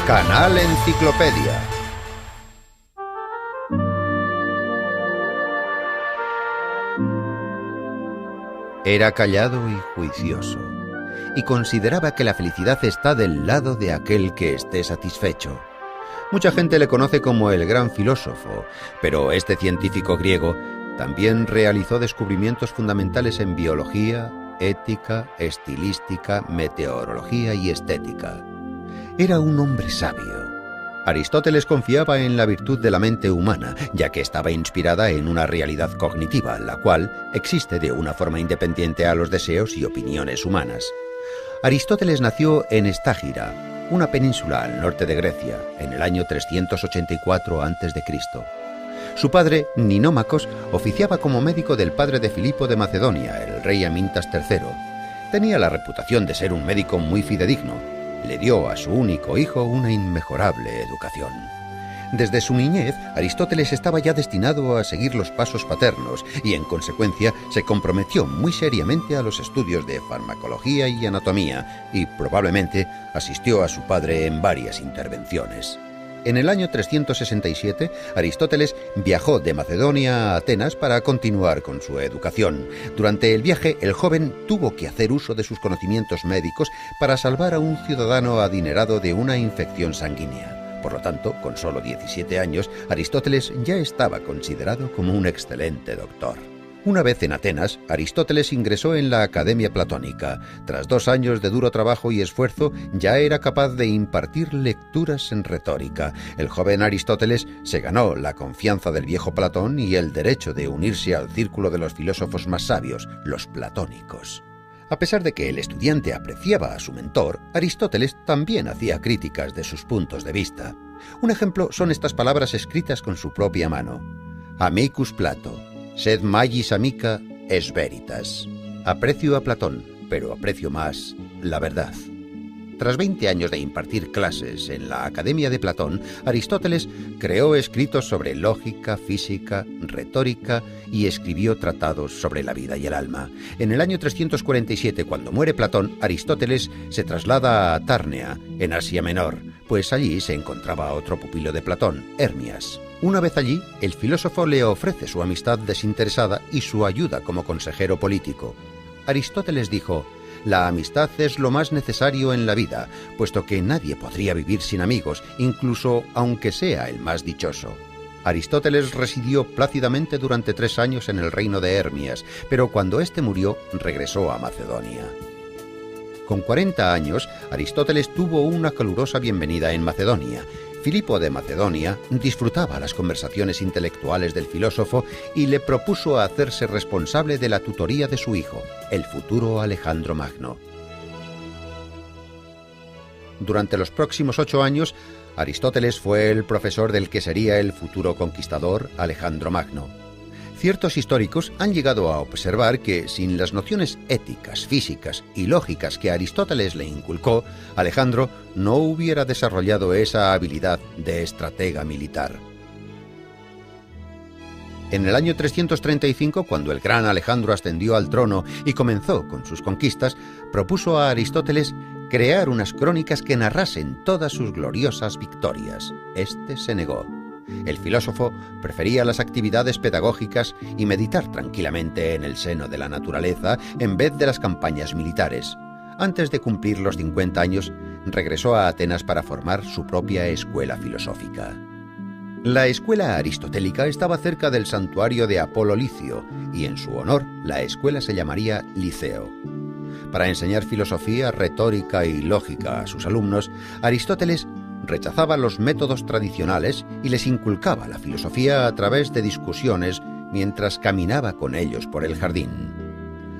Canal Enciclopedia. Era callado y juicioso, y consideraba que la felicidad está del lado de aquel que esté satisfecho. Mucha gente le conoce como el gran filósofo, pero este científico griego también realizó descubrimientos fundamentales en biología, ética, estilística, meteorología y estética. Era un hombre sabio. Aristóteles confiaba en la virtud de la mente humana, ya que estaba inspirada en una realidad cognitiva, la cual existe de una forma independiente a los deseos y opiniones humanas. Aristóteles nació en Estágira, una península al norte de Grecia, en el año 384 a.C. Su padre, Ninómacos, oficiaba como médico del padre de Filipo de Macedonia, el rey Amintas III. Tenía la reputación de ser un médico muy fidedigno. Le dio a su único hijo una inmejorable educación. Desde su niñez, Aristóteles estaba ya destinado a seguir los pasos paternos y, en consecuencia, se comprometió muy seriamente a los estudios de farmacología y anatomía y, probablemente, asistió a su padre en varias intervenciones. En el año 367, Aristóteles viajó de Macedonia a Atenas para continuar con su educación. Durante el viaje, el joven tuvo que hacer uso de sus conocimientos médicos para salvar a un ciudadano adinerado de una infección sanguínea. Por lo tanto, con solo 17 años, Aristóteles ya estaba considerado como un excelente doctor. Una vez en Atenas, Aristóteles ingresó en la Academia Platónica. Tras 2 años de duro trabajo y esfuerzo, ya era capaz de impartir lecturas en retórica. El joven Aristóteles se ganó la confianza del viejo Platón y el derecho de unirse al círculo de los filósofos más sabios, los platónicos. A pesar de que el estudiante apreciaba a su mentor, Aristóteles también hacía críticas de sus puntos de vista. Un ejemplo son estas palabras escritas con su propia mano. Amicus Plato. Sed magis amica es veritas. Aprecio a Platón, pero aprecio más la verdad. Tras 20 años de impartir clases en la Academia de Platón, Aristóteles creó escritos sobre lógica, física, retórica y escribió tratados sobre la vida y el alma. En el año 347, cuando muere Platón, Aristóteles se traslada a Tárnea, en Asia Menor, pues allí se encontraba otro pupilo de Platón, Hermias. Una vez allí, el filósofo le ofrece su amistad desinteresada y su ayuda como consejero político. Aristóteles dijo: «La amistad es lo más necesario en la vida, puesto que nadie podría vivir sin amigos, incluso aunque sea el más dichoso». Aristóteles residió plácidamente durante 3 años en el reino de Hermias, pero cuando éste murió, regresó a Macedonia. Con 40 años, Aristóteles tuvo una calurosa bienvenida en Macedonia. Filipo de Macedonia disfrutaba las conversaciones intelectuales del filósofo y le propuso hacerse responsable de la tutoría de su hijo, el futuro Alejandro Magno. Durante los próximos 8 años, Aristóteles fue el profesor del que sería el futuro conquistador Alejandro Magno. Ciertos históricos han llegado a observar que, sin las nociones éticas, físicas y lógicas que Aristóteles le inculcó, Alejandro no hubiera desarrollado esa habilidad de estratega militar. En el año 335, cuando el gran Alejandro ascendió al trono y comenzó con sus conquistas, propuso a Aristóteles crear unas crónicas que narrasen todas sus gloriosas victorias. Este se negó. El filósofo prefería las actividades pedagógicas y meditar tranquilamente en el seno de la naturaleza en vez de las campañas militares. Antes de cumplir los 50 años, regresó a Atenas para formar su propia escuela filosófica. La escuela aristotélica estaba cerca del santuario de Apolo Licio, y en su honor la escuela se llamaría Liceo. Para enseñar filosofía, retórica y lógica a sus alumnos, Aristóteles rechazaba los métodos tradicionales y les inculcaba la filosofía a través de discusiones mientras caminaba con ellos por el jardín.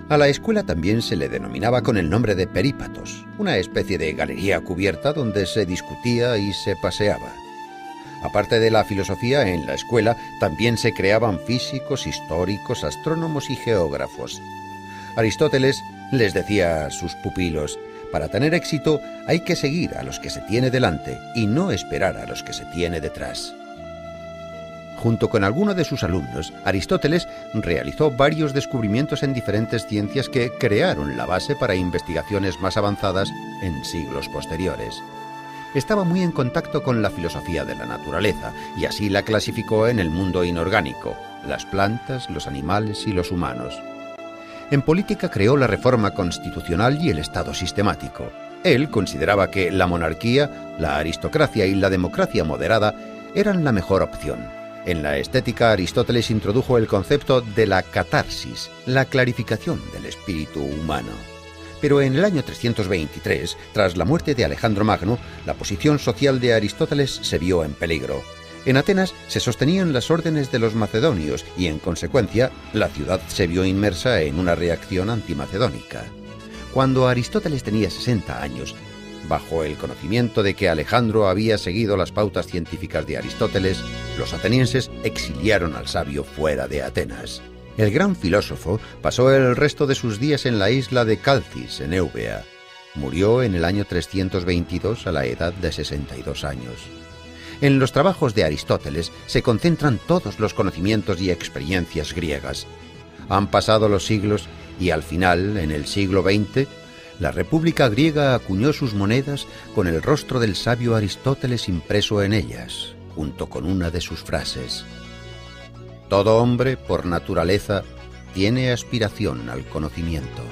A la escuela también se le denominaba con el nombre de perípatos, una especie de galería cubierta donde se discutía y se paseaba. Aparte de la filosofía, en la escuela también se creaban físicos, históricos, astrónomos y geógrafos. Aristóteles les decía a sus pupilos: «Para tener éxito hay que seguir a los que se tiene delante y no esperar a los que se tiene detrás». Junto con algunos de sus alumnos, Aristóteles realizó varios descubrimientos en diferentes ciencias que crearon la base para investigaciones más avanzadas en siglos posteriores. Estaba muy en contacto con la filosofía de la naturaleza y así la clasificó en el mundo inorgánico, las plantas, los animales y los humanos. En política creó la reforma constitucional y el Estado sistemático. Él consideraba que la monarquía, la aristocracia y la democracia moderada eran la mejor opción. En la estética, Aristóteles introdujo el concepto de la catarsis, la clarificación del espíritu humano. Pero en el año 323, tras la muerte de Alejandro Magno, la posición social de Aristóteles se vio en peligro. En Atenas se sostenían las órdenes de los macedonios y, en consecuencia, la ciudad se vio inmersa en una reacción antimacedónica. Cuando Aristóteles tenía 60 años, bajo el conocimiento de que Alejandro había seguido las pautas científicas de Aristóteles, los atenienses exiliaron al sabio fuera de Atenas. El gran filósofo pasó el resto de sus días en la isla de Calcis, en Eubea. Murió en el año 322 a la edad de 62 años. En los trabajos de Aristóteles se concentran todos los conocimientos y experiencias griegas. Han pasado los siglos y al final, en el siglo XX, la República griega acuñó sus monedas con el rostro del sabio Aristóteles impreso en ellas, junto con una de sus frases. Todo hombre, por naturaleza, tiene aspiración al conocimiento.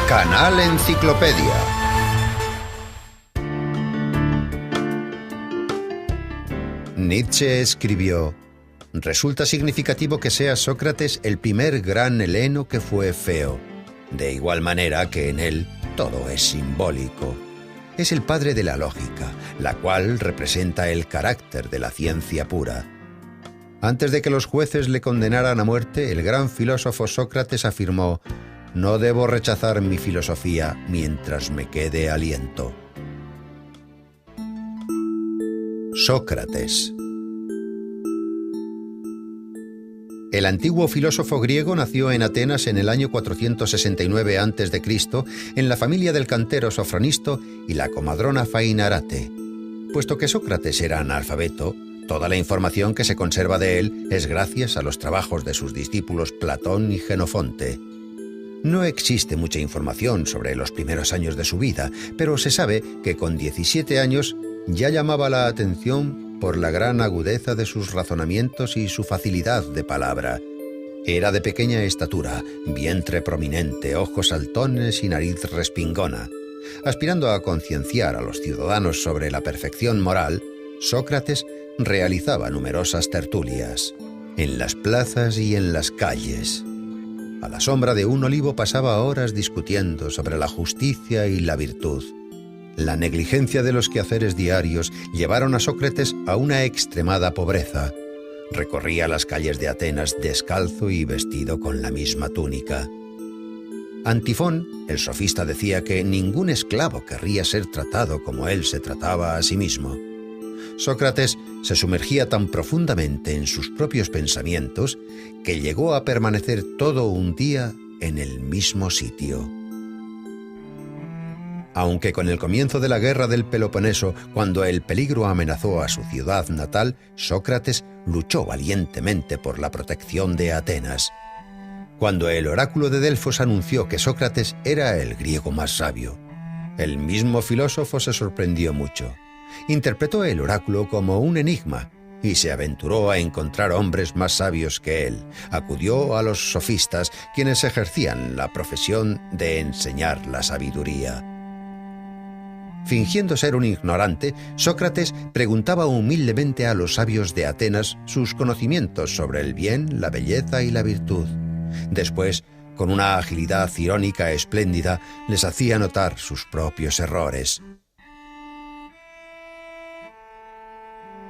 Canal Enciclopedia. Nietzsche escribió: «Resulta significativo que sea Sócrates el primer gran heleno que fue feo, de igual manera que en él todo es simbólico. Es el padre de la lógica, la cual representa el carácter de la ciencia pura». Antes de que los jueces le condenaran a muerte, el gran filósofo Sócrates afirmó: «No debo rechazar mi filosofía mientras me quede aliento». Sócrates. El antiguo filósofo griego nació en Atenas en el año 469 a.C., en la familia del cantero Sofronisto y la comadrona Fainarate. Puesto que Sócrates era analfabeto, toda la información que se conserva de él es gracias a los trabajos de sus discípulos Platón y Jenofonte. No existe mucha información sobre los primeros años de su vida, pero se sabe que con 17 años ya llamaba la atención por la gran agudeza de sus razonamientos y su facilidad de palabra. Era de pequeña estatura, vientre prominente, ojos saltones y nariz respingona. Aspirando a concienciar a los ciudadanos sobre la perfección moral, Sócrates realizaba numerosas tertulias, en las plazas y en las calles. A la sombra de un olivo pasaba horas discutiendo sobre la justicia y la virtud. La negligencia de los quehaceres diarios llevaron a Sócrates a una extremada pobreza. Recorría las calles de Atenas descalzo y vestido con la misma túnica. Antifón, el sofista, decía que ningún esclavo querría ser tratado como él se trataba a sí mismo. Sócrates se sumergía tan profundamente en sus propios pensamientos que llegó a permanecer todo un día en el mismo sitio. Aunque con el comienzo de la guerra del Peloponeso, cuando el peligro amenazó a su ciudad natal, Sócrates luchó valientemente por la protección de Atenas. Cuando el oráculo de Delfos anunció que Sócrates era el griego más sabio, el mismo filósofo se sorprendió mucho. Interpretó el oráculo como un enigma y se aventuró a encontrar hombres más sabios que él. Acudió a los sofistas, quienes ejercían la profesión de enseñar la sabiduría. Fingiendo ser un ignorante, Sócrates preguntaba humildemente a los sabios de Atenas sus conocimientos sobre el bien, la belleza y la virtud. Después, con una agilidad irónica espléndida, les hacía notar sus propios errores.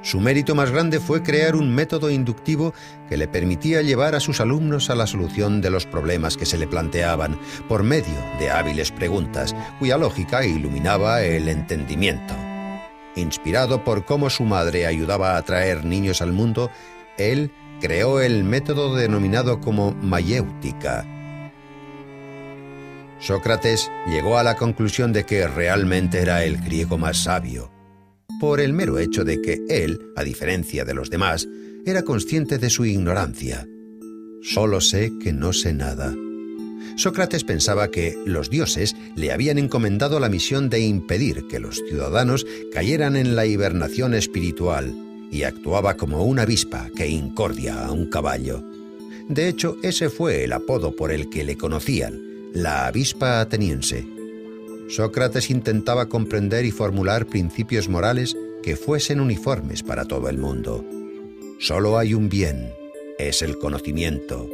Su mérito más grande fue crear un método inductivo que le permitía llevar a sus alumnos a la solución de los problemas que se le planteaban por medio de hábiles preguntas, cuya lógica iluminaba el entendimiento. Inspirado por cómo su madre ayudaba a traer niños al mundo, él creó el método denominado como mayéutica. Sócrates llegó a la conclusión de que realmente era el griego más sabio, por el mero hecho de que él, a diferencia de los demás, era consciente de su ignorancia. Solo sé que no sé nada. Sócrates pensaba que los dioses le habían encomendado la misión de impedir que los ciudadanos cayeran en la hibernación espiritual, y actuaba como una avispa que incordia a un caballo. De hecho, ese fue el apodo por el que le conocían, la avispa ateniense. Sócrates intentaba comprender y formular principios morales que fuesen uniformes para todo el mundo. Solo hay un bien, es el conocimiento.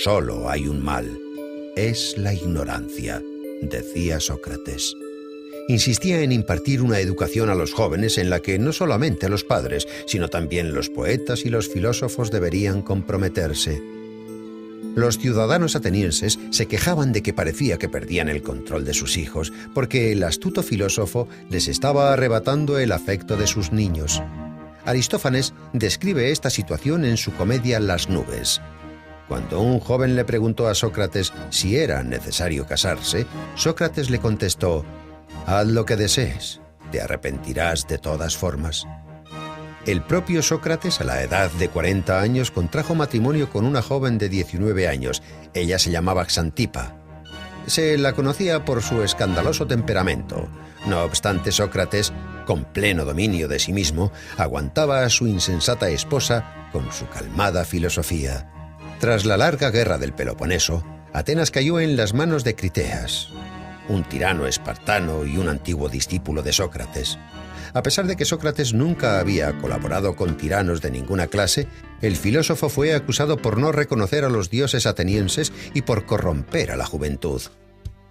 Solo hay un mal, es la ignorancia, decía Sócrates. Insistía en impartir una educación a los jóvenes en la que no solamente los padres, sino también los poetas y los filósofos deberían comprometerse. Los ciudadanos atenienses se quejaban de que parecía que perdían el control de sus hijos, porque el astuto filósofo les estaba arrebatando el afecto de sus niños. Aristófanes describe esta situación en su comedia Las nubes. Cuando un joven le preguntó a Sócrates si era necesario casarse, Sócrates le contestó: «Haz lo que desees, te arrepentirás de todas formas». El propio Sócrates, a la edad de 40 años, contrajo matrimonio con una joven de 19 años. Ella se llamaba Xantipa. Se la conocía por su escandaloso temperamento. No obstante, Sócrates, con pleno dominio de sí mismo, aguantaba a su insensata esposa con su calmada filosofía. Tras la larga guerra del Peloponeso, Atenas cayó en las manos de Criteas, un tirano espartano y un antiguo discípulo de Sócrates. A pesar de que Sócrates nunca había colaborado con tiranos de ninguna clase, el filósofo fue acusado por no reconocer a los dioses atenienses y por corromper a la juventud.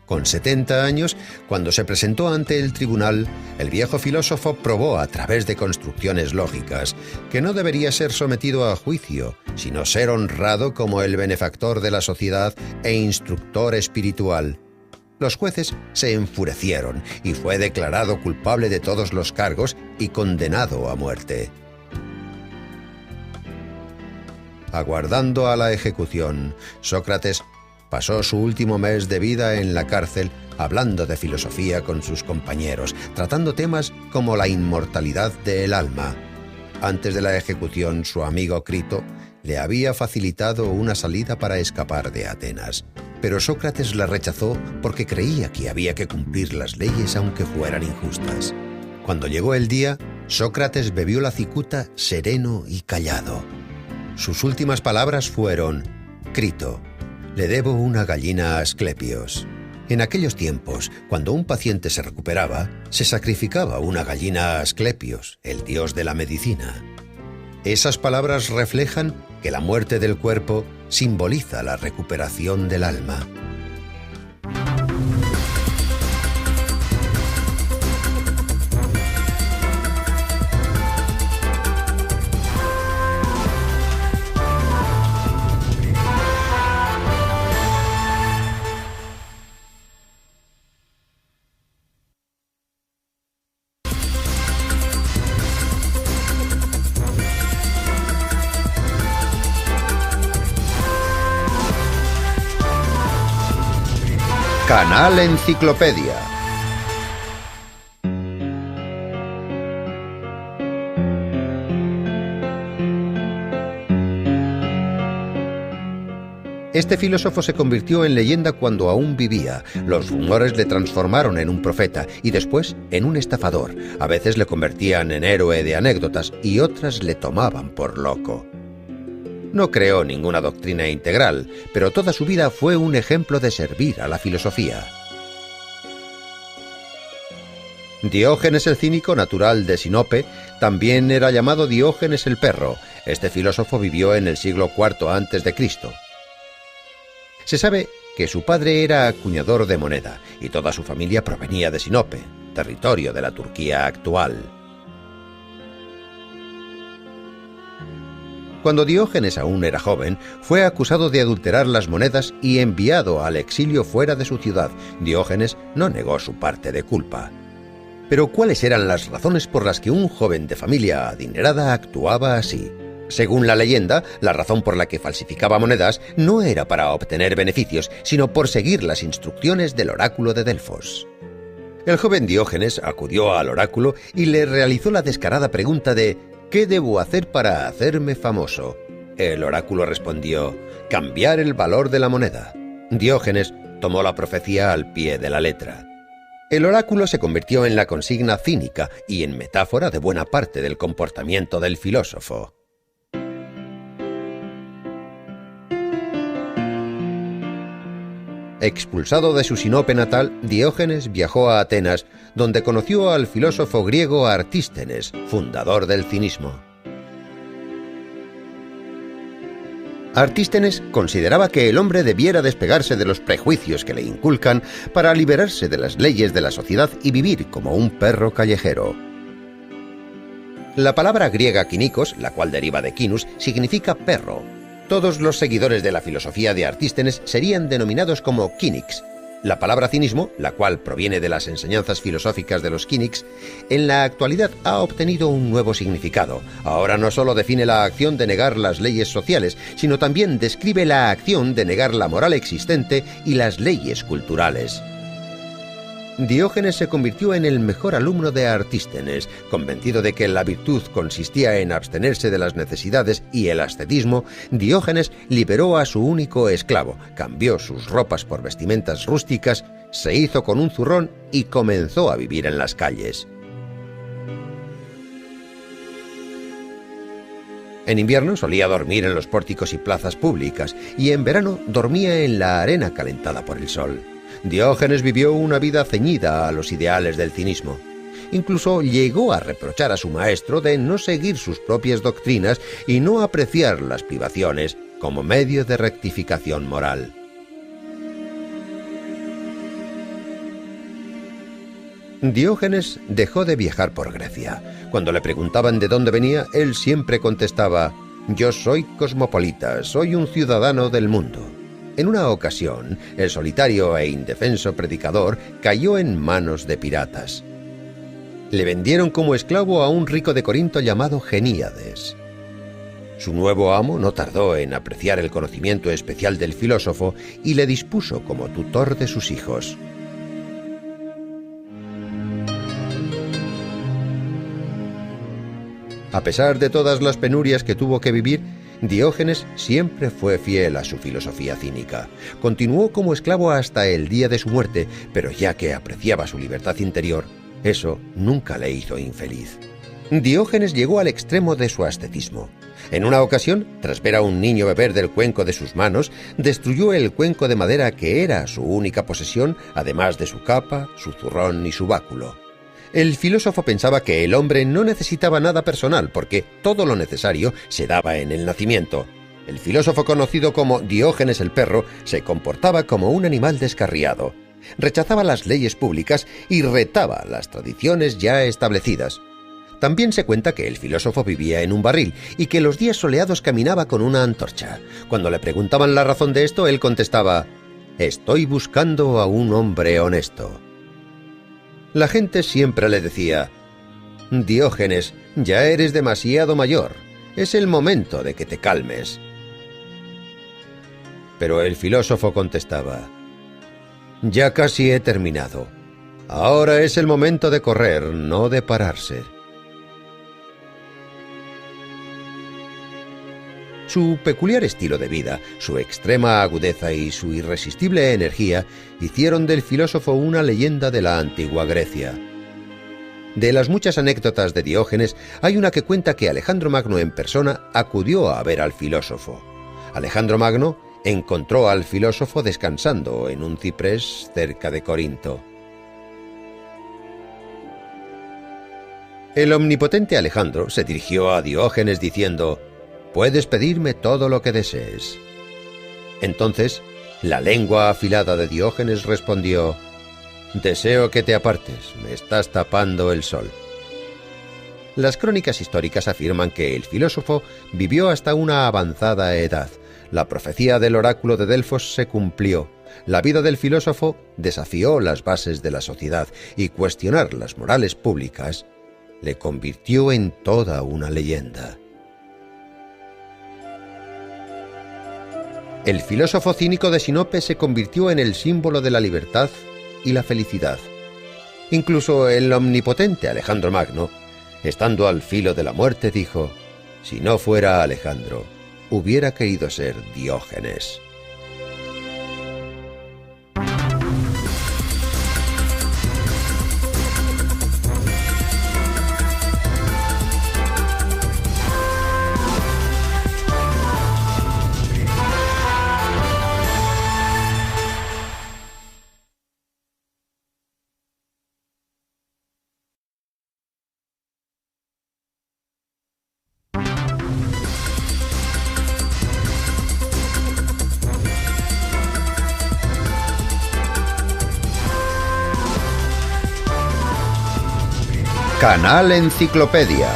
Con 70 años, cuando se presentó ante el tribunal, el viejo filósofo probó a través de construcciones lógicas que no debería ser sometido a juicio, sino ser honrado como el benefactor de la sociedad e instructor espiritual. Los jueces se enfurecieron y fue declarado culpable de todos los cargos y condenado a muerte. Aguardando a la ejecución, Sócrates pasó su último mes de vida en la cárcel hablando de filosofía con sus compañeros, tratando temas como la inmortalidad del alma. Antes de la ejecución, su amigo Crito le había facilitado una salida para escapar de Atenas. Pero Sócrates la rechazó porque creía que había que cumplir las leyes aunque fueran injustas. Cuando llegó el día, Sócrates bebió la cicuta sereno y callado. Sus últimas palabras fueron: «Crito, le debo una gallina a Asclepios». En aquellos tiempos, cuando un paciente se recuperaba, se sacrificaba una gallina a Asclepios, el dios de la medicina. Esas palabras reflejan que la muerte del cuerpo simboliza la recuperación del alma. Canal Enciclopedia. Este filósofo se convirtió en leyenda cuando aún vivía. Los rumores le transformaron en un profeta y después en un estafador. A veces le convertían en héroe de anécdotas y otras le tomaban por loco. No creó ninguna doctrina integral, pero toda su vida fue un ejemplo de servir a la filosofía. Diógenes el cínico, natural de Sinope, también era llamado Diógenes el perro. Este filósofo vivió en el siglo IV a.C. Se sabe que su padre era acuñador de moneda y toda su familia provenía de Sinope, territorio de la Turquía actual. Cuando Diógenes aún era joven, fue acusado de adulterar las monedas y enviado al exilio fuera de su ciudad. Diógenes no negó su parte de culpa. Pero ¿cuáles eran las razones por las que un joven de familia adinerada actuaba así? Según la leyenda, la razón por la que falsificaba monedas no era para obtener beneficios, sino por seguir las instrucciones del oráculo de Delfos. El joven Diógenes acudió al oráculo y le realizó la descarada pregunta de ¿qué debo hacer para hacerme famoso? El oráculo respondió: cambiar el valor de la moneda. Diógenes tomó la profecía al pie de la letra. El oráculo se convirtió en la consigna cínica y en metáfora de buena parte del comportamiento del filósofo. Expulsado de su Sinope natal, Diógenes viajó a Atenas, donde conoció al filósofo griego Artístenes, fundador del cinismo. Artístenes consideraba que el hombre debiera despegarse de los prejuicios que le inculcan para liberarse de las leyes de la sociedad y vivir como un perro callejero. La palabra griega kinikos, la cual deriva de kinus, significa perro. Todos los seguidores de la filosofía de Artístenes serían denominados como kínics. La palabra cinismo, la cual proviene de las enseñanzas filosóficas de los kínics, en la actualidad ha obtenido un nuevo significado. Ahora no solo define la acción de negar las leyes sociales, sino también describe la acción de negar la moral existente y las leyes culturales. Diógenes se convirtió en el mejor alumno de Artístenes, convencido de que la virtud consistía en abstenerse de las necesidades y el ascetismo. Diógenes liberó a su único esclavo, cambió sus ropas por vestimentas rústicas, se hizo con un zurrón y comenzó a vivir en las calles. En invierno solía dormir en los pórticos y plazas públicas, y en verano dormía en la arena calentada por el sol. Diógenes vivió una vida ceñida a los ideales del cinismo. Incluso llegó a reprochar a su maestro de no seguir sus propias doctrinas y no apreciar las privaciones como medio de rectificación moral. Diógenes dejó de viajar por Grecia. Cuando le preguntaban de dónde venía, él siempre contestaba: «Yo soy cosmopolita, soy un ciudadano del mundo». En una ocasión, el solitario e indefenso predicador cayó en manos de piratas. Le vendieron como esclavo a un rico de Corinto llamado Geníades. Su nuevo amo no tardó en apreciar el conocimiento especial del filósofo y le dispuso como tutor de sus hijos. A pesar de todas las penurias que tuvo que vivir, Diógenes siempre fue fiel a su filosofía cínica. Continuó como esclavo hasta el día de su muerte, pero ya que apreciaba su libertad interior, eso nunca le hizo infeliz. Diógenes llegó al extremo de su ascetismo. En una ocasión, tras ver a un niño beber del cuenco de sus manos, destruyó el cuenco de madera que era su única posesión, además de su capa, su zurrón y su báculo. El filósofo pensaba que el hombre no necesitaba nada personal porque todo lo necesario se daba en el nacimiento. El filósofo conocido como Diógenes el perro se comportaba como un animal descarriado. Rechazaba las leyes públicas y retaba las tradiciones ya establecidas. También se cuenta que el filósofo vivía en un barril y que los días soleados caminaba con una antorcha. Cuando le preguntaban la razón de esto, él contestaba: «Estoy buscando a un hombre honesto». La gente siempre le decía: «Diógenes, ya eres demasiado mayor. Es el momento de que te calmes». Pero el filósofo contestaba: «Ya casi he terminado. Ahora es el momento de correr, no de pararse». Su peculiar estilo de vida, su extrema agudeza y su irresistible energía hicieron del filósofo una leyenda de la antigua Grecia. De las muchas anécdotas de Diógenes, hay una que cuenta que Alejandro Magno en persona acudió a ver al filósofo. Alejandro Magno encontró al filósofo descansando en un ciprés cerca de Corinto. El omnipotente Alejandro se dirigió a Diógenes diciendo: «Puedes pedirme todo lo que desees». Entonces, la lengua afilada de Diógenes respondió: «Deseo que te apartes, me estás tapando el sol». Las crónicas históricas afirman que el filósofo vivió hasta una avanzada edad. La profecía del oráculo de Delfos se cumplió. La vida del filósofo desafió las bases de la sociedad y cuestionar las morales públicas le convirtió en toda una leyenda. El filósofo cínico de Sinope se convirtió en el símbolo de la libertad y la felicidad. Incluso el omnipotente Alejandro Magno, estando al filo de la muerte, dijo: «Si no fuera Alejandro, hubiera querido ser Diógenes». Canal Enciclopedia.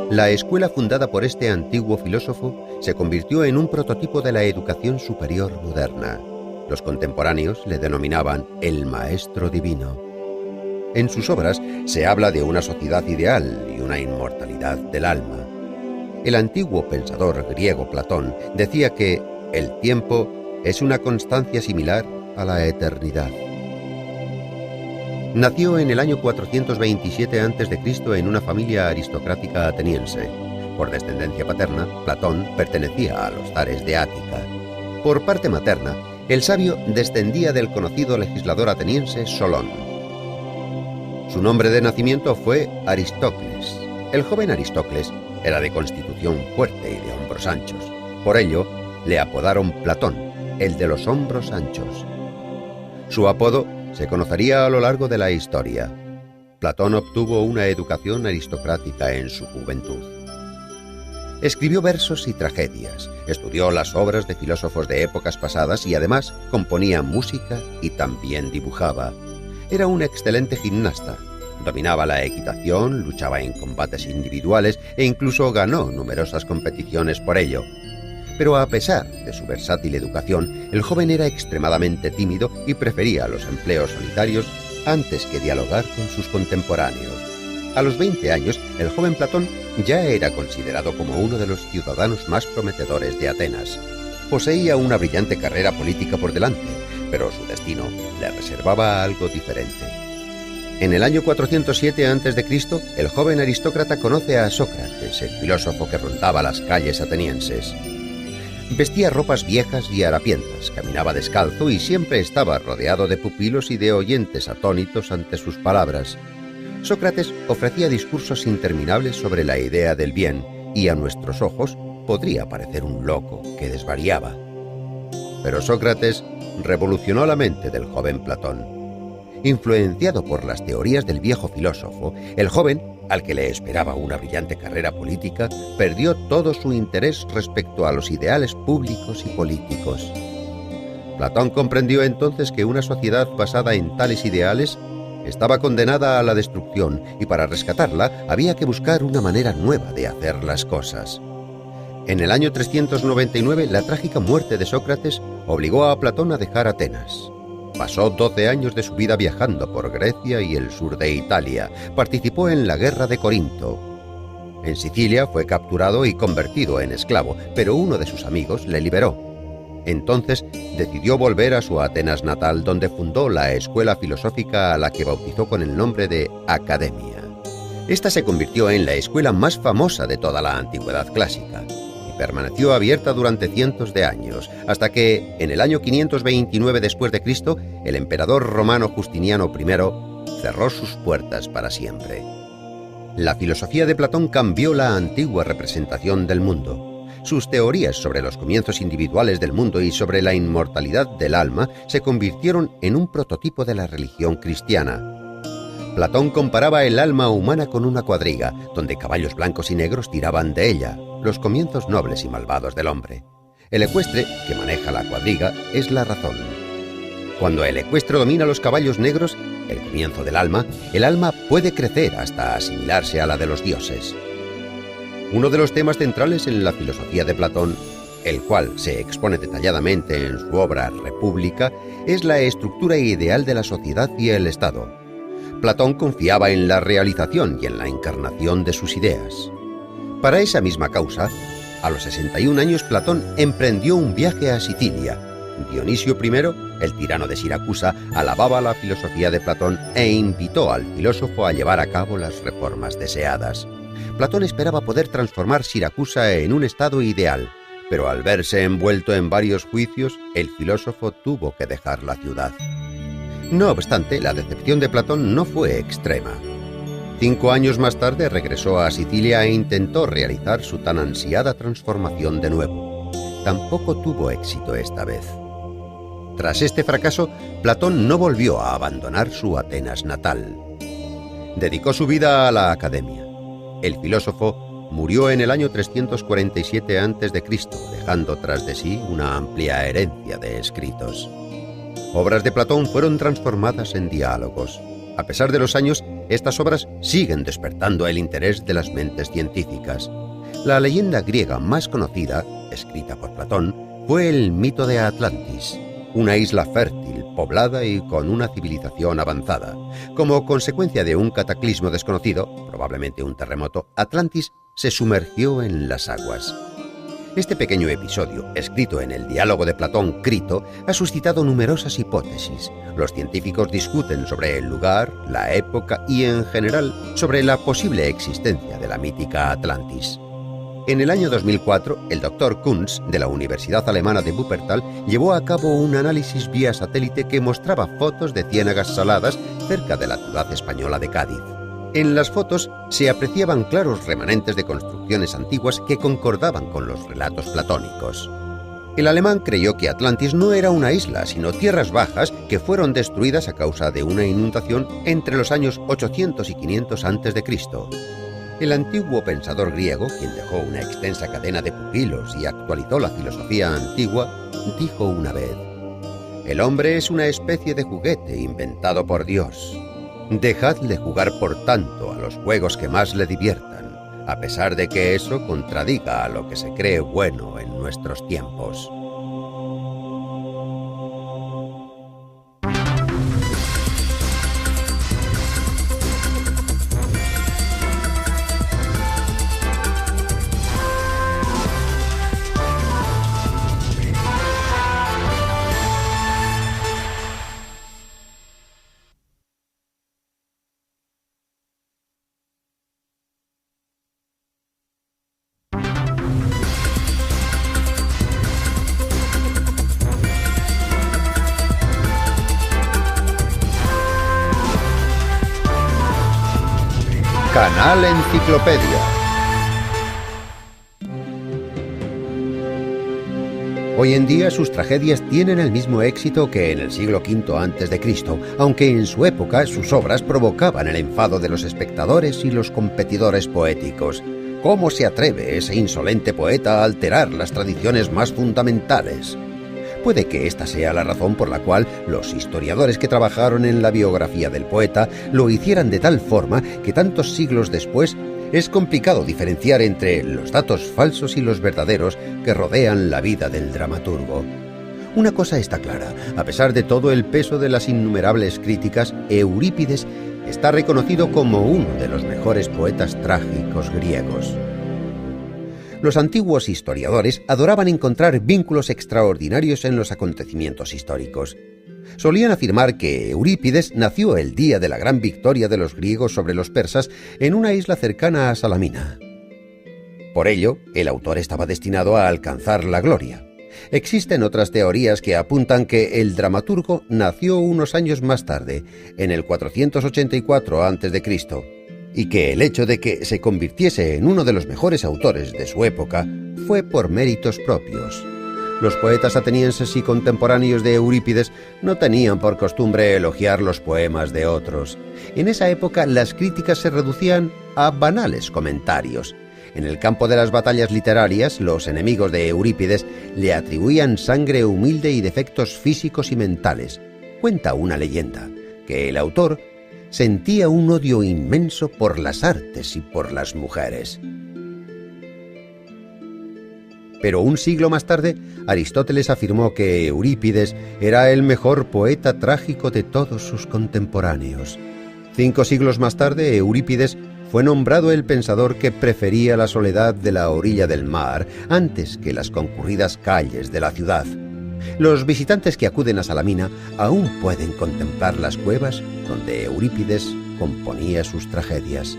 La escuela fundada por este antiguo filósofo se convirtió en un prototipo de la educación superior moderna. Los contemporáneos le denominaban el Maestro Divino. En sus obras se habla de una sociedad ideal y una inmortalidad del alma. El antiguo pensador griego Platón decía que el tiempo es una constancia similar a la eternidad. Nació en el año 427 a.C. en una familia aristocrática ateniense. Por descendencia paterna, Platón pertenecía a los zares de Ática. Por parte materna, el sabio descendía del conocido legislador ateniense Solón. Su nombre de nacimiento fue Aristócles. El joven Aristócles era de constitución fuerte y de hombros anchos. Por ello, le apodaron Platón, el de los hombros anchos. Su apodo se conocería a lo largo de la historia. Platón obtuvo una educación aristocrática en su juventud. Escribió versos y tragedias, estudió las obras de filósofos de épocas pasadas y además componía música y también dibujaba. Era un excelente gimnasta, dominaba la equitación, luchaba en combates individuales e incluso ganó numerosas competiciones por ello. Pero a pesar de su versátil educación, el joven era extremadamente tímido y prefería los empleos solitarios antes que dialogar con sus contemporáneos. A los 20 años, el joven Platón ya era considerado como uno de los ciudadanos más prometedores de Atenas. Poseía una brillante carrera política por delante, pero su destino le reservaba algo diferente. En el año 407 a.C., el joven aristócrata conoce a Sócrates, el filósofo que rondaba las calles atenienses. Vestía ropas viejas y harapientas, caminaba descalzo y siempre estaba rodeado de pupilos y de oyentes atónitos ante sus palabras. Sócrates ofrecía discursos interminables sobre la idea del bien y a nuestros ojos podría parecer un loco que desvariaba. Pero Sócrates revolucionó la mente del joven Platón. Influenciado por las teorías del viejo filósofo, el joven, al que le esperaba una brillante carrera política, perdió todo su interés respecto a los ideales públicos y políticos. Platón comprendió entonces que una sociedad basada en tales ideales estaba condenada a la destrucción y para rescatarla había que buscar una manera nueva de hacer las cosas. En el año 399, la trágica muerte de Sócrates obligó a Platón a dejar Atenas. Pasó 12 años de su vida viajando por Grecia y el sur de Italia. Participó en la guerra de Corinto. En Sicilia fue capturado y convertido en esclavo, pero uno de sus amigos le liberó. Entonces decidió volver a su Atenas natal, donde fundó la escuela filosófica a la que bautizó con el nombre de Academia. Esta se convirtió en la escuela más famosa de toda la antigüedad clásica. Permaneció abierta durante cientos de años, hasta que, en el año 529 después de Cristo, el emperador romano Justiniano I cerró sus puertas para siempre. La filosofía de Platón cambió la antigua representación del mundo. Sus teorías sobre los comienzos individuales del mundo y sobre la inmortalidad del alma se convirtieron en un prototipo de la religión cristiana. Platón comparaba el alma humana con una cuadriga, donde caballos blancos y negros tiraban de ella, los comienzos nobles y malvados del hombre. El ecuestre, que maneja la cuadriga, es la razón. Cuando el ecuestre domina los caballos negros, el comienzo del alma, el alma puede crecer hasta asimilarse a la de los dioses. Uno de los temas centrales en la filosofía de Platón, el cual se expone detalladamente en su obra República, es la estructura ideal de la sociedad y el Estado. Platón confiaba en la realización y en la encarnación de sus ideas. Para esa misma causa, a los 61 años Platón emprendió un viaje a Sicilia. Dionisio I, el tirano de Siracusa, alababa la filosofía de Platón e invitó al filósofo a llevar a cabo las reformas deseadas. Platón esperaba poder transformar Siracusa en un estado ideal, pero al verse envuelto en varios juicios, el filósofo tuvo que dejar la ciudad. No obstante, la decepción de Platón no fue extrema. 5 años más tarde regresó a Sicilia e intentó realizar su tan ansiada transformación de nuevo. Tampoco tuvo éxito esta vez. Tras este fracaso, Platón no volvió a abandonar su Atenas natal. Dedicó su vida a la academia. El filósofo murió en el año 347 a.C., dejando tras de sí una amplia herencia de escritos. Obras de Platón fueron transformadas en diálogos. A pesar de los años, estas obras siguen despertando el interés de las mentes científicas. La leyenda griega más conocida, escrita por Platón, fue el mito de Atlantis, una isla fértil, poblada y con una civilización avanzada. Como consecuencia de un cataclismo desconocido, probablemente un terremoto, Atlantis se sumergió en las aguas. Este pequeño episodio, escrito en el diálogo de Platón Crito, ha suscitado numerosas hipótesis. Los científicos discuten sobre el lugar, la época y, en general, sobre la posible existencia de la mítica Atlantis. En el año 2004, el Dr. Kunz, de la Universidad Alemana de Wuppertal, llevó a cabo un análisis vía satélite que mostraba fotos de ciénagas saladas cerca de la ciudad española de Cádiz. En las fotos se apreciaban claros remanentes de construcciones antiguas que concordaban con los relatos platónicos. El alemán creyó que Atlantis no era una isla, sino tierras bajas que fueron destruidas a causa de una inundación entre los años 800 y 500 a.C. El antiguo pensador griego, quien dejó una extensa cadena de pupilos y actualizó la filosofía antigua, dijo una vez: «El hombre es una especie de juguete inventado por Dios. Dejadle jugar por tanto a los juegos que más le diviertan, a pesar de que eso contradiga a lo que se cree bueno en nuestros tiempos». Canal Enciclopedia. Hoy en día sus tragedias tienen el mismo éxito que en el siglo V a.C., aunque en su época sus obras provocaban el enfado de los espectadores y los competidores poéticos. ¿Cómo se atreve ese insolente poeta a alterar las tradiciones más fundamentales? Puede que esta sea la razón por la cual los historiadores que trabajaron en la biografía del poeta lo hicieran de tal forma que tantos siglos después es complicado diferenciar entre los datos falsos y los verdaderos que rodean la vida del dramaturgo. Una cosa está clara: a pesar de todo el peso de las innumerables críticas, Eurípides está reconocido como uno de los mejores poetas trágicos griegos. Los antiguos historiadores adoraban encontrar vínculos extraordinarios en los acontecimientos históricos. Solían afirmar que Eurípides nació el día de la gran victoria de los griegos sobre los persas en una isla cercana a Salamina. Por ello, el autor estaba destinado a alcanzar la gloria. Existen otras teorías que apuntan que el dramaturgo nació unos años más tarde, en el 484 a.C., y que el hecho de que se convirtiese en uno de los mejores autores de su época fue por méritos propios. Los poetas atenienses y contemporáneos de Eurípides no tenían por costumbre elogiar los poemas de otros. En esa época las críticas se reducían a banales comentarios. En el campo de las batallas literarias, los enemigos de Eurípides le atribuían sangre humilde y defectos físicos y mentales. Cuenta una leyenda que el autor sentía un odio inmenso por las artes y por las mujeres. Pero un siglo más tarde, Aristóteles afirmó que Eurípides era el mejor poeta trágico de todos sus contemporáneos. 5 siglos más tarde, Eurípides fue nombrado el pensador que prefería la soledad de la orilla del mar antes que las concurridas calles de la ciudad. Los visitantes que acuden a Salamina aún pueden contemplar las cuevas donde Eurípides componía sus tragedias.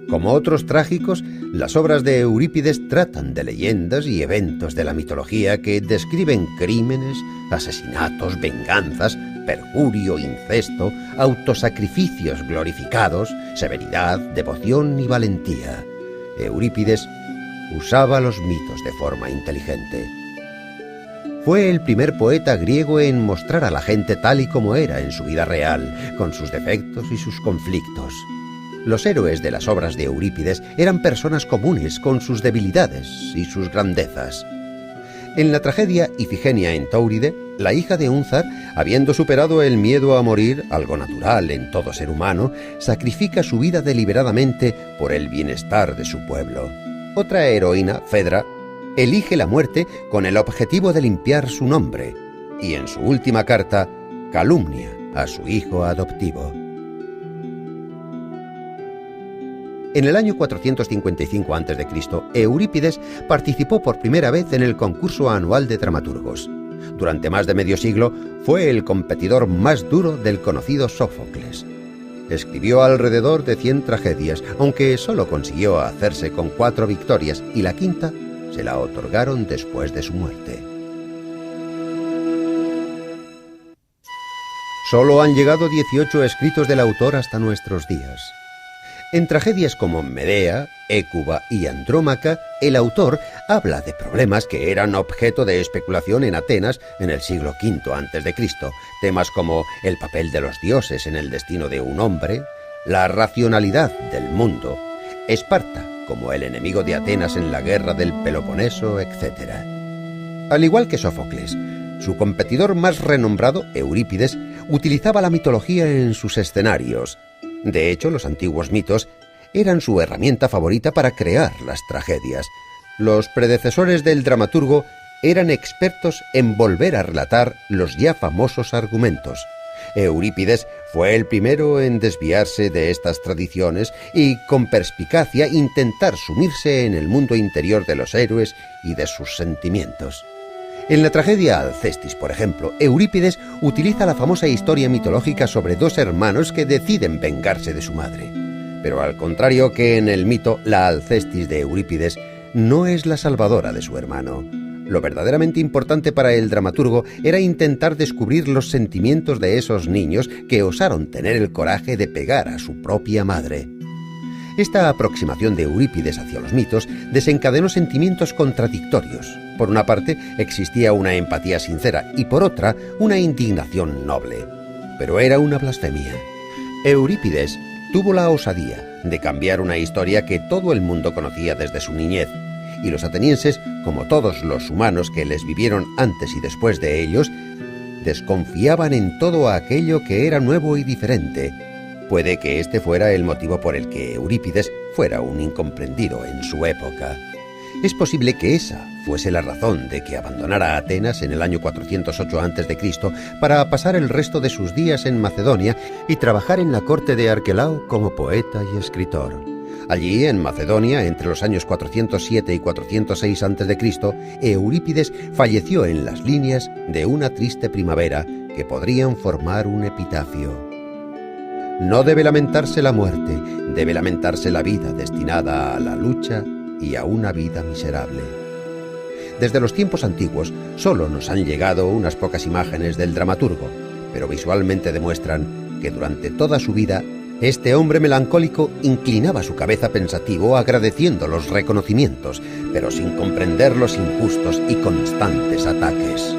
Como otros trágicos, las obras de Eurípides tratan de leyendas y eventos de la mitología que describen crímenes, asesinatos, venganzas, perjurio, incesto, autosacrificios glorificados, severidad, devoción y valentía. Eurípides usaba los mitos de forma inteligente. Fue el primer poeta griego en mostrar a la gente tal y como era en su vida real, con sus defectos y sus conflictos. Los héroes de las obras de Eurípides eran personas comunes con sus debilidades y sus grandezas. En la tragedia Ifigenia en Táuride, la hija de Únzar, habiendo superado el miedo a morir, algo natural en todo ser humano, sacrifica su vida deliberadamente por el bienestar de su pueblo. Otra heroína, Fedra, elige la muerte con el objetivo de limpiar su nombre, y en su última carta calumnia a su hijo adoptivo. En el año 455 a.C., Eurípides participó por primera vez en el concurso anual de dramaturgos. Durante más de medio siglo fue el competidor más duro del conocido Sófocles. Escribió alrededor de 100 tragedias, aunque solo consiguió hacerse con 4 victorias y la quinta se la otorgaron después de su muerte. Solo han llegado 18 escritos del autor hasta nuestros días. En tragedias como Medea, Hécuba y Andrómaca, el autor habla de problemas que eran objeto de especulación en Atenas en el siglo V a.C., temas como el papel de los dioses en el destino de un hombre, la racionalidad del mundo, Esparta como el enemigo de Atenas en la guerra del Peloponeso, etc. Al igual que Sófocles, su competidor más renombrado, Eurípides, utilizaba la mitología en sus escenarios. De hecho, los antiguos mitos eran su herramienta favorita para crear las tragedias. Los predecesores del dramaturgo eran expertos en volver a relatar los ya famosos argumentos. Eurípides fue el primero en desviarse de estas tradiciones y, con perspicacia, intentar sumirse en el mundo interior de los héroes y de sus sentimientos. En la tragedia Alcestis, por ejemplo, Eurípides utiliza la famosa historia mitológica sobre 2 hermanos que deciden vengarse de su madre. Pero al contrario que en el mito, la Alcestis de Eurípides no es la salvadora de su hermano. Lo verdaderamente importante para el dramaturgo era intentar descubrir los sentimientos de esos niños que osaron tener el coraje de pegar a su propia madre. Esta aproximación de Eurípides hacia los mitos desencadenó sentimientos contradictorios. Por una parte, existía una empatía sincera y por otra, una indignación noble. Pero era una blasfemia. Eurípides tuvo la osadía de cambiar una historia que todo el mundo conocía desde su niñez, y los atenienses, como todos los humanos que les vivieron antes y después de ellos, desconfiaban en todo aquello que era nuevo y diferente. Puede que este fuera el motivo por el que Eurípides fuera un incomprendido en su época. Es posible que esa fuese la razón de que abandonara Atenas en el año 408 a.C. para pasar el resto de sus días en Macedonia y trabajar en la corte de Arquelao como poeta y escritor. Allí, en Macedonia, entre los años 407 y 406 a.C., Eurípides falleció en las líneas de una triste primavera que podrían formar un epitafio. No debe lamentarse la muerte, debe lamentarse la vida destinada a la lucha y a una vida miserable. Desde los tiempos antiguos solo nos han llegado unas pocas imágenes del dramaturgo, pero visualmente demuestran que durante toda su vida este hombre melancólico inclinaba su cabeza pensativo agradeciendo los reconocimientos, pero sin comprender los injustos y constantes ataques.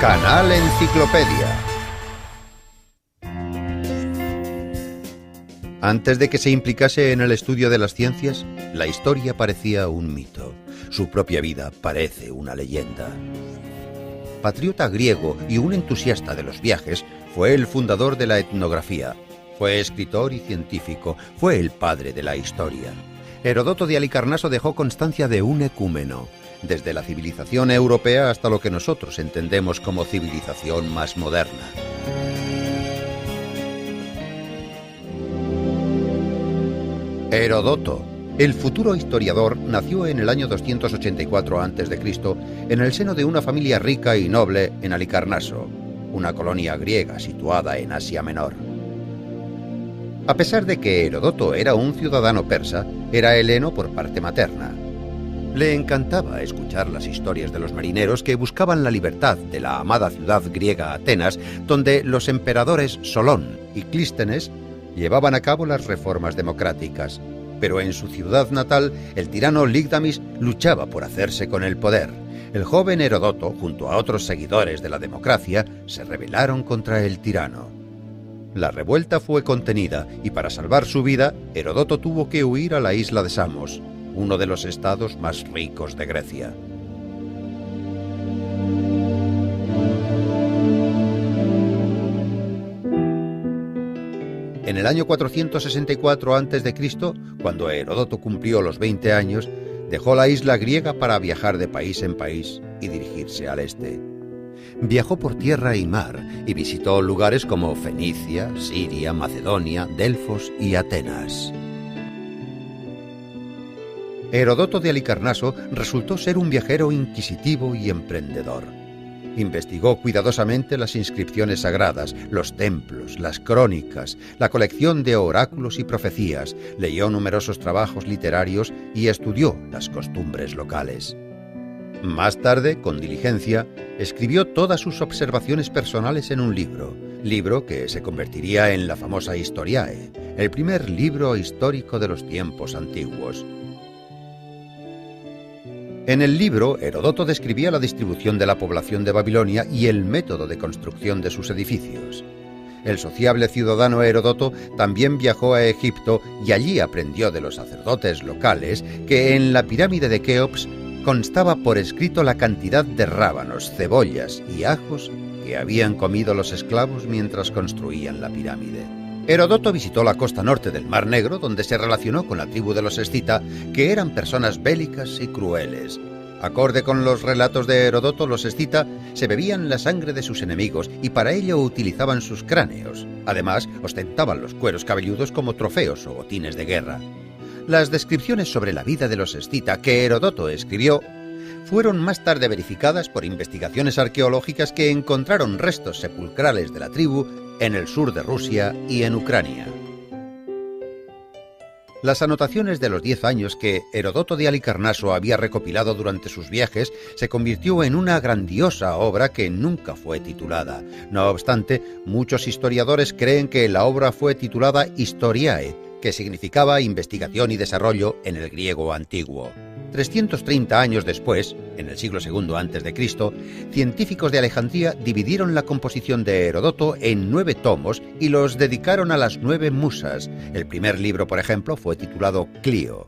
Canal Enciclopedia. Antes de que se implicase en el estudio de las ciencias, la historia parecía un mito. Su propia vida parece una leyenda. Patriota griego y un entusiasta de los viajes, fue el fundador de la etnografía. Fue escritor y científico, fue el padre de la historia. Heródoto de Halicarnaso dejó constancia de un ecúmeno, desde la civilización europea hasta lo que nosotros entendemos como civilización más moderna. Heródoto, el futuro historiador, nació en el año 284 a.C. en el seno de una familia rica y noble en Halicarnaso, una colonia griega situada en Asia Menor. A pesar de que Heródoto era un ciudadano persa, era heleno por parte materna. Le encantaba escuchar las historias de los marineros que buscaban la libertad de la amada ciudad griega Atenas, donde los emperadores Solón y Clístenes llevaban a cabo las reformas democráticas. Pero en su ciudad natal, el tirano Ligdamis luchaba por hacerse con el poder. El joven Heródoto, junto a otros seguidores de la democracia, se rebelaron contra el tirano. La revuelta fue contenida y para salvar su vida, Heródoto tuvo que huir a la isla de Samos, uno de los estados más ricos de Grecia. En el año 464 a.C., cuando Heródoto cumplió los 20 años, dejó la isla griega para viajar de país en país y dirigirse al este. Viajó por tierra y mar y visitó lugares como Fenicia, Siria, Macedonia, Delfos y Atenas. Heródoto de Halicarnaso resultó ser un viajero inquisitivo y emprendedor. Investigó cuidadosamente las inscripciones sagradas, los templos, las crónicas, la colección de oráculos y profecías, leyó numerosos trabajos literarios y estudió las costumbres locales. Más tarde, con diligencia, escribió todas sus observaciones personales en un libro que se convertiría en la famosa Historiae, el primer libro histórico de los tiempos antiguos. En el libro, Heródoto describía la distribución de la población de Babilonia y el método de construcción de sus edificios. El sociable ciudadano Heródoto también viajó a Egipto y allí aprendió de los sacerdotes locales que en la pirámide de Keops constaba por escrito la cantidad de rábanos, cebollas y ajos que habían comido los esclavos mientras construían la pirámide. Heródoto visitó la costa norte del Mar Negro, donde se relacionó con la tribu de los escita, que eran personas bélicas y crueles. Acorde con los relatos de Heródoto, los escita se bebían la sangre de sus enemigos y para ello utilizaban sus cráneos. Además, ostentaban los cueros cabelludos como trofeos o botines de guerra. Las descripciones sobre la vida de los escita que Heródoto escribió fueron más tarde verificadas por investigaciones arqueológicas que encontraron restos sepulcrales de la tribu en el sur de Rusia y en Ucrania. Las anotaciones de los 10 años que Heródoto de Halicarnaso había recopilado durante sus viajes se convirtió en una grandiosa obra que nunca fue titulada. No obstante, muchos historiadores creen que la obra fue titulada Historiae, que significaba investigación y desarrollo en el griego antiguo. 330 años después, en el siglo II a.C., científicos de Alejandría dividieron la composición de Heródoto en 9 tomos y los dedicaron a las 9 musas. El primer libro, por ejemplo, fue titulado Clío.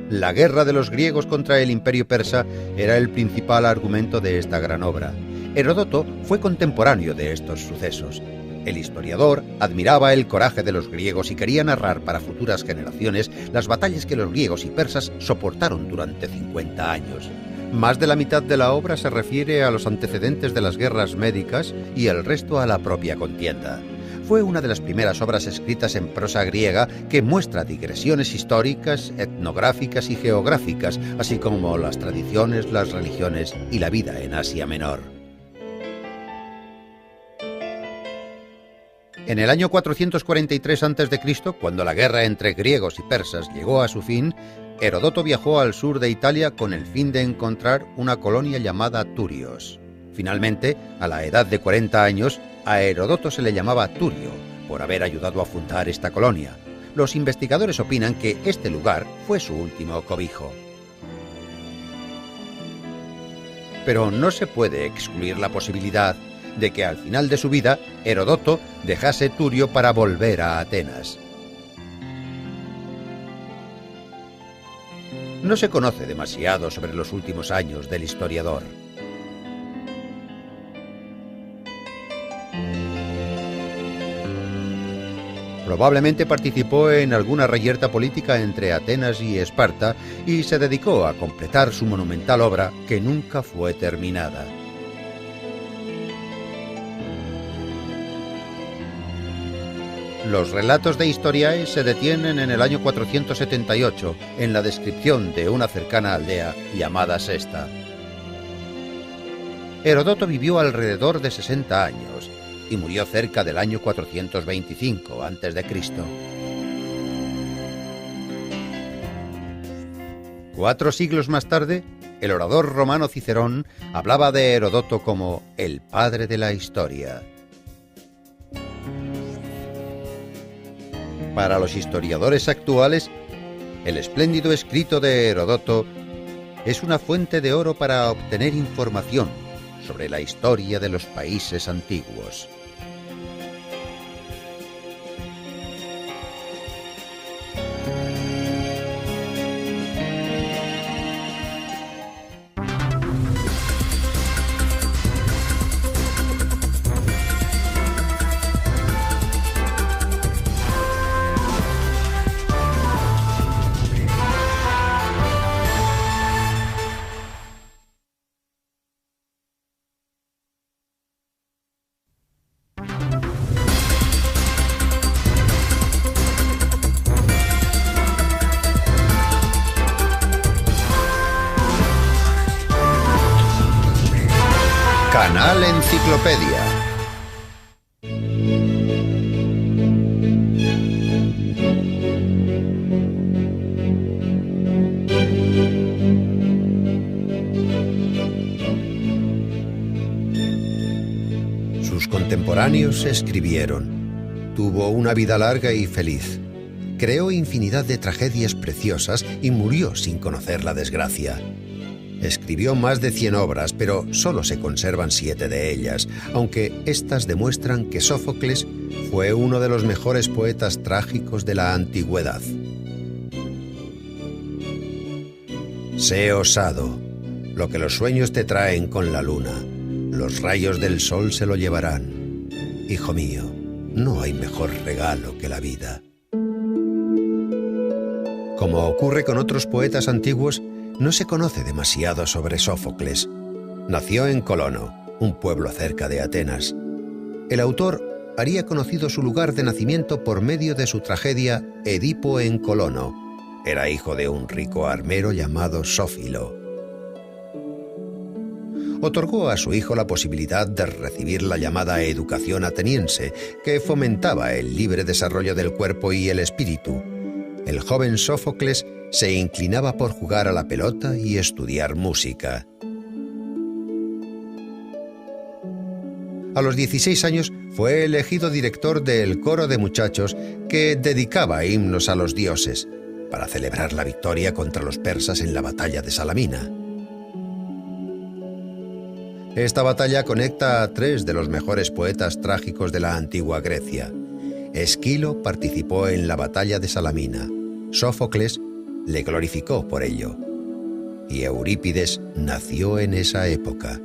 La guerra de los griegos contra el imperio persa era el principal argumento de esta gran obra. Heródoto fue contemporáneo de estos sucesos. El historiador admiraba el coraje de los griegos y quería narrar para futuras generaciones las batallas que los griegos y persas soportaron durante 50 años. Más de la mitad de la obra se refiere a los antecedentes de las guerras médicas y el resto a la propia contienda. Fue una de las primeras obras escritas en prosa griega que muestra digresiones históricas, etnográficas y geográficas, así como las tradiciones, las religiones y la vida en Asia Menor. En el año 443 a.C., cuando la guerra entre griegos y persas llegó a su fin, Heródoto viajó al sur de Italia con el fin de encontrar una colonia llamada Turios. Finalmente, a la edad de 40 años, a Heródoto se le llamaba Turio, por haber ayudado a fundar esta colonia. Los investigadores opinan que este lugar fue su último cobijo. pero no se puede excluir la posibilidad de que al final de su vida Heródoto dejase Turio para volver a Atenas. No se conoce demasiado sobre los últimos años del historiador. Probablemente participó en alguna reyerta política entre Atenas y Esparta y se dedicó a completar su monumental obra que nunca fue terminada. Los relatos de Historiae se detienen en el año 478 en la descripción de una cercana aldea llamada Sesta. Heródoto vivió alrededor de 60 años y murió cerca del año 425 a.C. 4 siglos más tarde, el orador romano Cicerón hablaba de Heródoto como el padre de la historia. Para los historiadores actuales, el espléndido escrito de Heródoto es una fuente de oro para obtener información sobre la historia de los países antiguos. Canal Enciclopedia. Sus contemporáneos escribieron: tuvo una vida larga y feliz. Creó infinidad de tragedias preciosas y murió sin conocer la desgracia. Escribió más de 100 obras, pero solo se conservan 7 de ellas, aunque éstas demuestran que Sófocles fue uno de los mejores poetas trágicos de la antigüedad. Sé osado. Lo que los sueños te traen con la luna, los rayos del sol se lo llevarán. Hijo mío, no hay mejor regalo que la vida. Como ocurre con otros poetas antiguos, no se conoce demasiado sobre Sófocles. Nació en Colono, un pueblo cerca de Atenas. El autor haría conocido su lugar de nacimiento por medio de su tragedia Edipo en Colono. Era hijo de un rico armero llamado Sófilo. Otorgó a su hijo la posibilidad de recibir la llamada educación ateniense, que fomentaba el libre desarrollo del cuerpo y el espíritu. El joven Sófocles se inclinaba por jugar a la pelota y estudiar música. A los 16 años fue elegido director del coro de muchachos que dedicaba himnos a los dioses, para celebrar la victoria contra los persas en la batalla de Salamina. Esta batalla conecta a 3 de los mejores poetas trágicos de la antigua Grecia. Esquilo participó en la batalla de Salamina. Sófocles le glorificó por ello. Y Eurípides nació en esa época.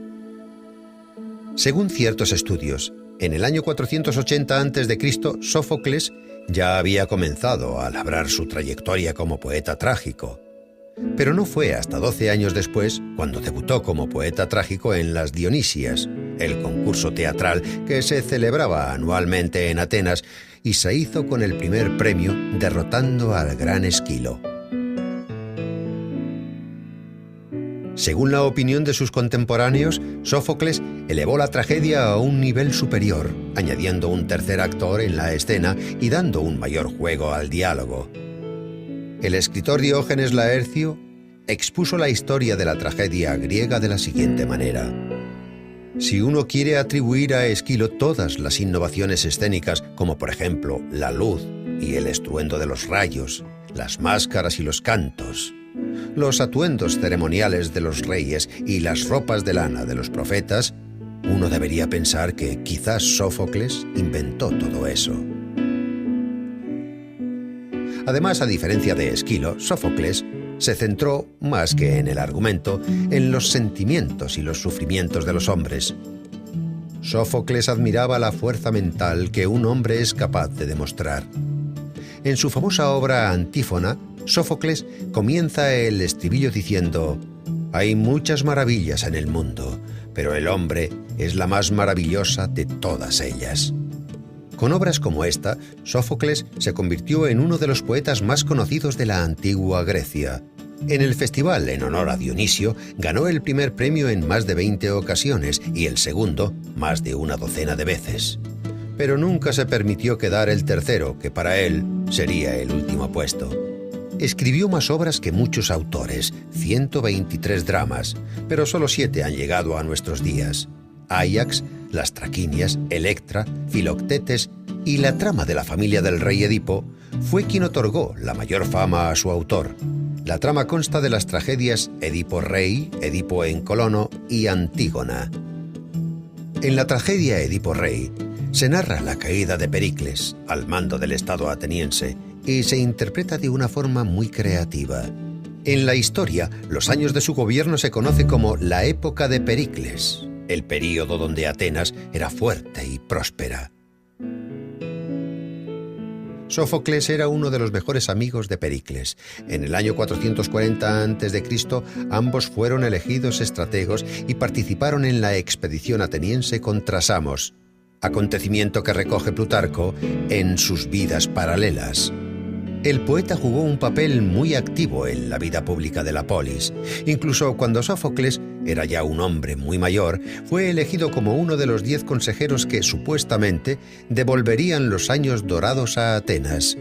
Según ciertos estudios, en el año 480 a.C., Sófocles ya había comenzado a labrar su trayectoria como poeta trágico. Pero no fue hasta 12 años después cuando debutó como poeta trágico en las Dionisias, el concurso teatral que se celebraba anualmente en Atenas, y se hizo con el primer premio derrotando al gran Esquilo. Según la opinión de sus contemporáneos, Sófocles elevó la tragedia a un nivel superior, añadiendo un tercer actor en la escena y dando un mayor juego al diálogo. El escritor Diógenes Laercio expuso la historia de la tragedia griega de la siguiente manera: si uno quiere atribuir a Esquilo todas las innovaciones escénicas, como por ejemplo la luz y el estruendo de los rayos, las máscaras y los cantos, los atuendos ceremoniales de los reyes y las ropas de lana de los profetas, uno debería pensar que quizás Sófocles inventó todo eso. Además, a diferencia de Esquilo, Sófocles se centró, más que en el argumento, en los sentimientos y los sufrimientos de los hombres. Sófocles admiraba la fuerza mental que un hombre es capaz de demostrar. En su famosa obra Antífona, Sófocles comienza el estribillo diciendo: «Hay muchas maravillas en el mundo, pero el hombre es la más maravillosa de todas ellas». Con obras como esta, Sófocles se convirtió en uno de los poetas más conocidos de la antigua Grecia. En el festival en honor a Dionisio ganó el primer premio en más de 20 ocasiones y el segundo más de una docena de veces. Pero nunca se permitió quedar el tercero, que para él sería el último puesto. Escribió más obras que muchos autores, 123 dramas, pero solo 7 han llegado a nuestros días: Áyax, Las Traquinias, Electra, Filoctetes y la trama de la familia del rey Edipo fue quien otorgó la mayor fama a su autor. La trama consta de las tragedias Edipo Rey, Edipo en Colono y Antígona. En la tragedia Edipo Rey se narra la caída de Pericles al mando del Estado ateniense y se interpreta de una forma muy creativa. En la historia, los años de su gobierno se conoce como la época de Pericles, el período donde Atenas era fuerte y próspera. Sófocles era uno de los mejores amigos de Pericles. En el año 440 a.C., ambos fueron elegidos estrategos y participaron en la expedición ateniense contra Samos, acontecimiento que recoge Plutarco en sus Vidas Paralelas. El poeta jugó un papel muy activo en la vida pública de la polis. Incluso cuando Sófocles era ya un hombre muy mayor, fue elegido como uno de los 10 consejeros que, supuestamente, devolverían los años dorados a Atenas.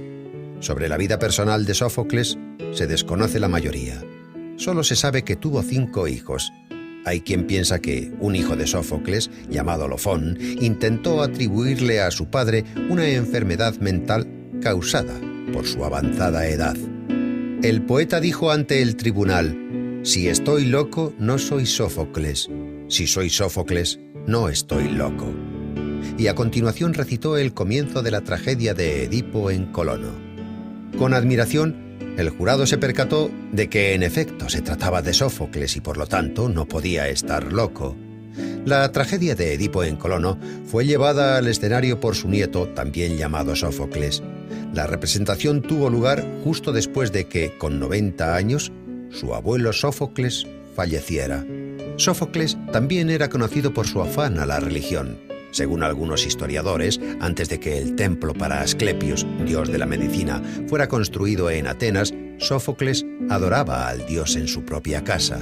Sobre la vida personal de Sófocles se desconoce la mayoría. Solo se sabe que tuvo 5 hijos. Hay quien piensa que un hijo de Sófocles, llamado Lofón, intentó atribuirle a su padre una enfermedad mental causada por su avanzada edad. El poeta dijo ante el tribunal: «Si estoy loco, no soy Sófocles. Si soy Sófocles, no estoy loco». Y a continuación recitó el comienzo de la tragedia de Edipo en Colono. Con admiración, el jurado se percató de que en efecto se trataba de Sófocles y por lo tanto no podía estar loco. La tragedia de Edipo en Colono fue llevada al escenario por su nieto, también llamado Sófocles. La representación tuvo lugar justo después de que, con 90 años, su abuelo Sófocles falleciera. Sófocles también era conocido por su afán a la religión. Según algunos historiadores, antes de que el templo para Asclepios, dios de la medicina, fuera construido en Atenas, Sófocles adoraba al dios en su propia casa.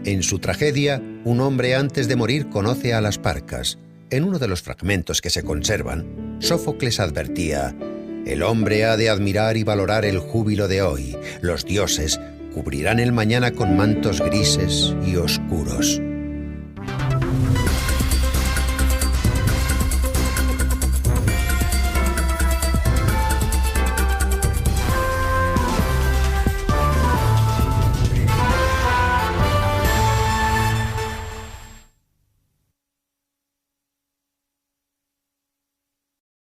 En su tragedia, un hombre antes de morir conoce a las Parcas. En uno de los fragmentos que se conservan, Sófocles advertía: «El hombre ha de admirar y valorar el júbilo de hoy. Los dioses cubrirán el mañana con mantos grises y oscuros».